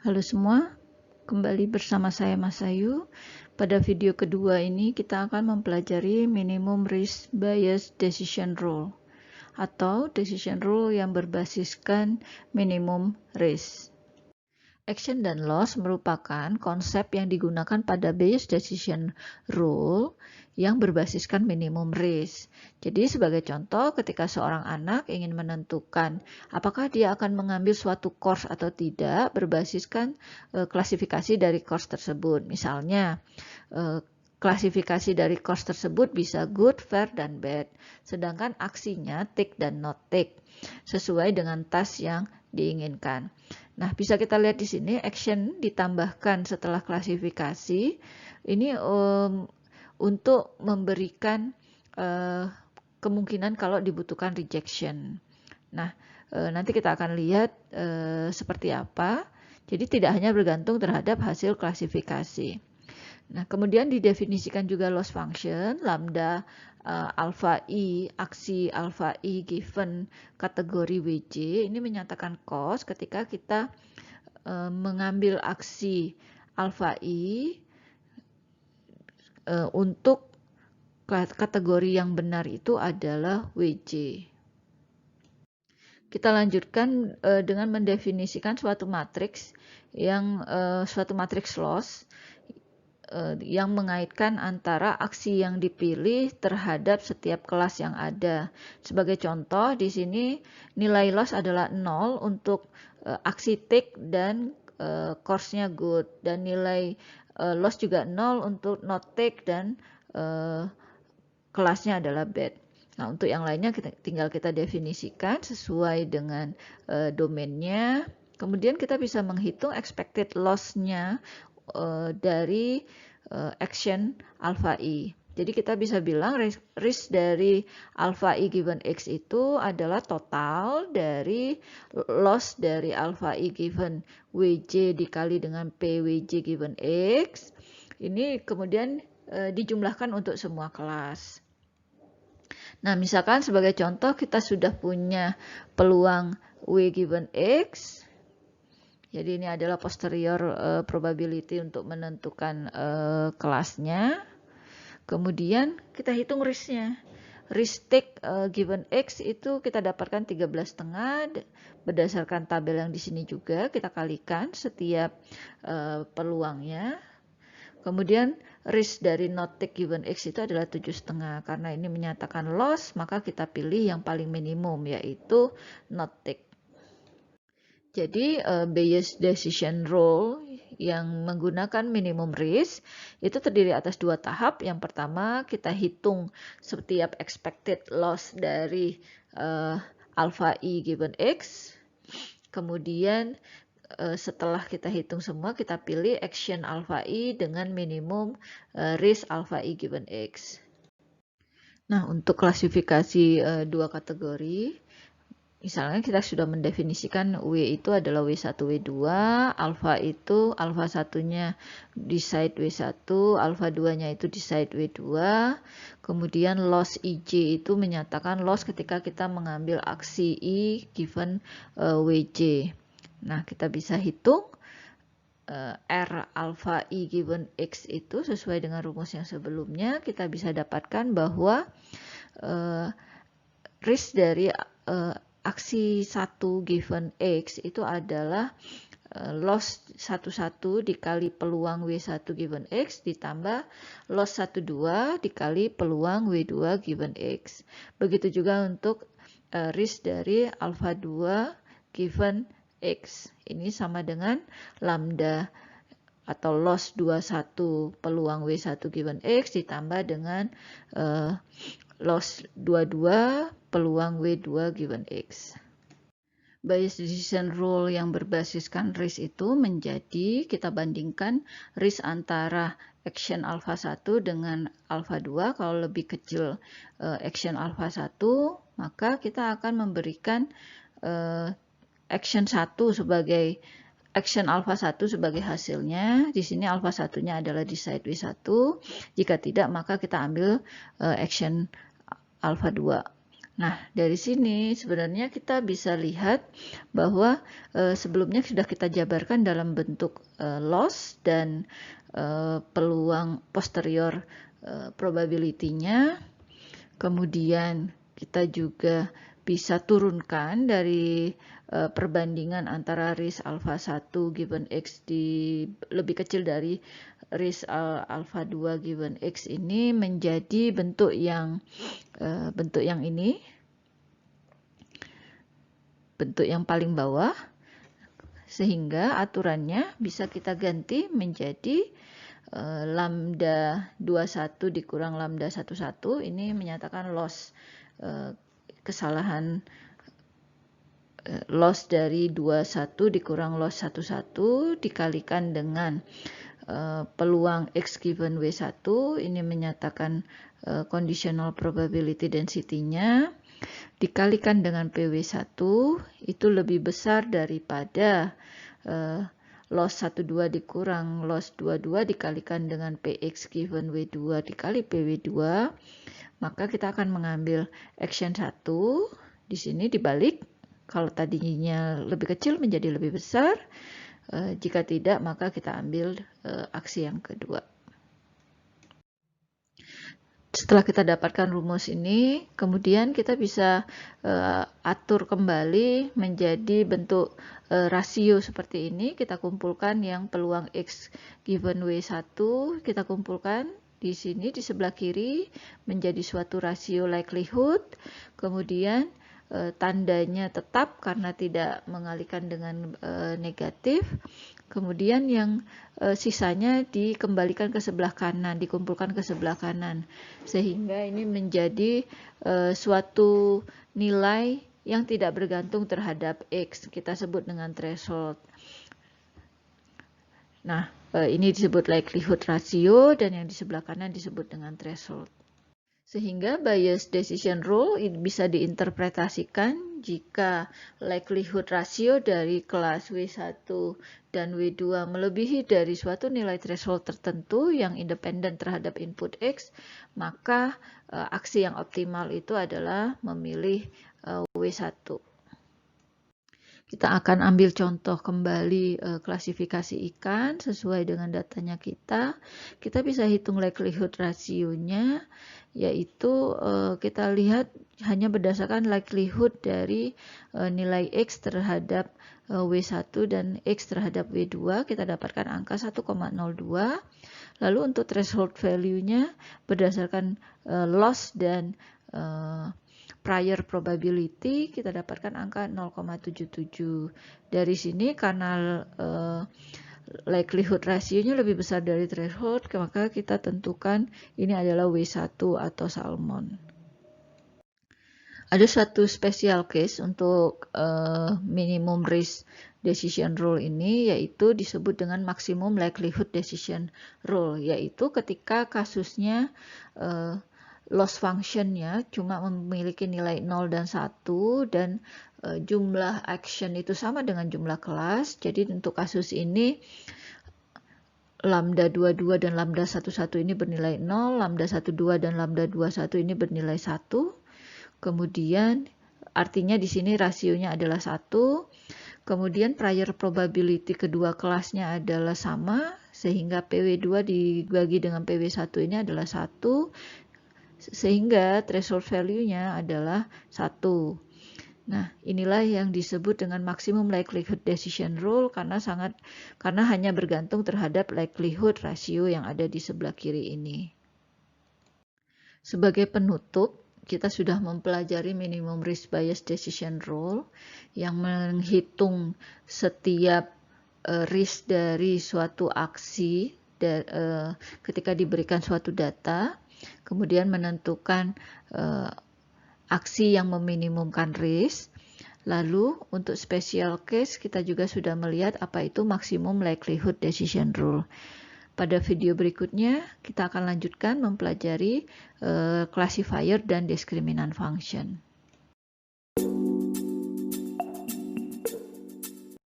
Halo semua, kembali bersama saya Mas Ayu. Pada video kedua ini kita akan mempelajari minimum risk bias decision rule atau decision rule yang berbasiskan minimum risk. Action dan loss merupakan konsep yang digunakan pada bias decision rule yang berbasiskan minimum risk. Jadi sebagai contoh, ketika seorang anak ingin menentukan apakah dia akan mengambil suatu course atau tidak berbasiskan klasifikasi dari course tersebut. Misalnya, klasifikasi dari course tersebut bisa good, fair, dan bad. Sedangkan aksinya tick dan not tick sesuai dengan task yang diinginkan. Nah, bisa kita lihat di sini action ditambahkan setelah klasifikasi. Ini untuk memberikan kemungkinan kalau dibutuhkan rejection. Nah, nanti kita akan lihat seperti apa. Jadi tidak hanya bergantung terhadap hasil klasifikasi. Nah, kemudian didefinisikan juga loss function, lambda alpha i, aksi alpha i given kategori WJ. Ini menyatakan cost ketika kita mengambil aksi alpha i untuk kategori yang benar itu adalah WJ. Kita lanjutkan dengan mendefinisikan suatu matriks yang suatu matriks loss yang mengaitkan antara aksi yang dipilih terhadap setiap kelas yang ada. Sebagai contoh, di sini nilai loss adalah 0 untuk aksi tick dan course-nya good, dan nilai loss juga 0 untuk not tick dan kelasnya adalah bad. Nah, untuk yang lainnya tinggal kita definisikan sesuai dengan domainnya. Kemudian kita bisa menghitung expected loss-nya dari action alpha i. Jadi kita bisa bilang risk dari alpha i given x itu adalah total dari loss dari alpha i given wj dikali dengan pwj given x. Ini kemudian dijumlahkan untuk semua kelas. Nah, misalkan sebagai contoh kita sudah punya peluang w given x. Jadi ini adalah posterior probability untuk menentukan kelasnya. Kemudian kita hitung risknya. Risk take given x itu kita dapatkan 13,5 berdasarkan tabel yang di sini juga kita kalikan setiap peluangnya. Kemudian risk dari not take given x itu adalah 7,5. Karena ini menyatakan loss, maka kita pilih yang paling minimum yaitu not take. Jadi bias decision rule yang menggunakan minimum risk itu terdiri atas dua tahap. Yang pertama kita hitung setiap expected loss dari alpha i given x. Kemudian setelah kita hitung semua kita pilih action alpha i dengan minimum risk alpha i given x. Nah, untuk klasifikasi dua kategori, misalnya kita sudah mendefinisikan W itu adalah W1, W2, alpha itu alpha satunya di side W1, alpha 2-nya itu di side W2, kemudian loss IJ itu menyatakan loss ketika kita mengambil aksi I given WJ. Nah, kita bisa hitung R alpha I given X itu sesuai dengan rumus yang sebelumnya, kita bisa dapatkan bahwa risk dari aksi 1 given X itu adalah loss 11 dikali peluang W1 given X ditambah loss 12 dikali peluang W2 given X. Begitu juga untuk risk dari alpha 2 given X. Ini sama dengan lambda atau loss 21 peluang W1 given X ditambah dengan loss 22 peluang W2 given X. Bias decision rule yang berbasiskan risk itu menjadi kita bandingkan risk antara action alpha 1 dengan alpha 2. Kalau lebih kecil action alpha 1, maka kita akan memberikan action 1 sebagai action alpha 1 sebagai hasilnya. Di sini alpha 1-nya adalah di side W1. Jika tidak, maka kita ambil action alpha 2. Nah, dari sini sebenarnya kita bisa lihat bahwa sebelumnya sudah kita jabarkan dalam bentuk loss dan peluang posterior probability-nya. Kemudian kita juga bisa turunkan dari perbandingan antara risk alpha 1 given X lebih kecil dari risk alpha 2 given X ini menjadi bentuk yang ini, bentuk yang paling bawah, sehingga aturannya bisa kita ganti menjadi lambda 21 dikurang lambda 11 ini menyatakan loss, kesalahan loss dari 21 dikurang loss 11 dikalikan dengan peluang X given W1 ini menyatakan conditional probability density-nya dikalikan dengan PW1 itu lebih besar daripada loss 12 dikurang loss 22 dikalikan dengan PX given W2 dikali PW2, maka kita akan mengambil action 1 di sini dibalik, kalau tadinya lebih kecil menjadi lebih besar, jika tidak maka kita ambil aksi yang kedua. Setelah kita dapatkan rumus ini, kemudian kita bisa atur kembali menjadi bentuk rasio seperti ini. Kita kumpulkan yang peluang X given W1, kita kumpulkan di sini di sebelah kiri menjadi suatu rasio likelihood. Kemudian tandanya tetap karena tidak mengalihkan dengan negatif. Kemudian yang sisanya dikembalikan ke sebelah kanan, dikumpulkan ke sebelah kanan, sehingga ini menjadi suatu nilai yang tidak bergantung terhadap X, kita sebut dengan threshold. Nah, ini disebut likelihood ratio dan yang di sebelah kanan disebut dengan threshold. Sehingga bias decision rule bisa diinterpretasikan jika likelihood ratio dari kelas W1 dan W2 melebihi dari suatu nilai threshold tertentu yang independen terhadap input X, maka aksi yang optimal itu adalah memilih W1. Kita akan ambil contoh kembali klasifikasi ikan sesuai dengan datanya kita. Kita bisa hitung likelihood rasionya, yaitu kita lihat hanya berdasarkan likelihood dari nilai X terhadap W1 dan X terhadap W2, kita dapatkan angka 1,02. Lalu untuk threshold value-nya berdasarkan loss dan prior probability kita dapatkan angka 0,77. Dari sini karena likelihood rasionya lebih besar dari threshold, maka kita tentukan ini adalah W1 atau salmon. Ada satu special case untuk minimum risk decision rule ini, yaitu disebut dengan maximum likelihood decision rule, yaitu ketika kasusnya loss function-nya cuma memiliki nilai 0 dan 1 dan jumlah action itu sama dengan jumlah kelas. Jadi untuk kasus ini lambda 22 dan lambda 11 ini bernilai 0, lambda 12 dan lambda 21 ini bernilai 1. Kemudian artinya di sini rasionya adalah 1. Kemudian prior probability kedua kelasnya adalah sama, sehingga PW2 dibagi dengan PW1 ini adalah 1. Sehingga threshold value-nya adalah 1. Nah, inilah yang disebut dengan maximum likelihood decision rule karena hanya bergantung terhadap likelihood ratio yang ada di sebelah kiri ini. Sebagai penutup, kita sudah mempelajari minimum risk bias decision rule yang menghitung setiap risk dari suatu aksi ketika diberikan suatu data, kemudian menentukan aksi yang meminimumkan risk. Lalu untuk special case kita juga sudah melihat apa itu maximum likelihood decision rule. Pada video berikutnya kita akan lanjutkan mempelajari classifier dan discriminant function.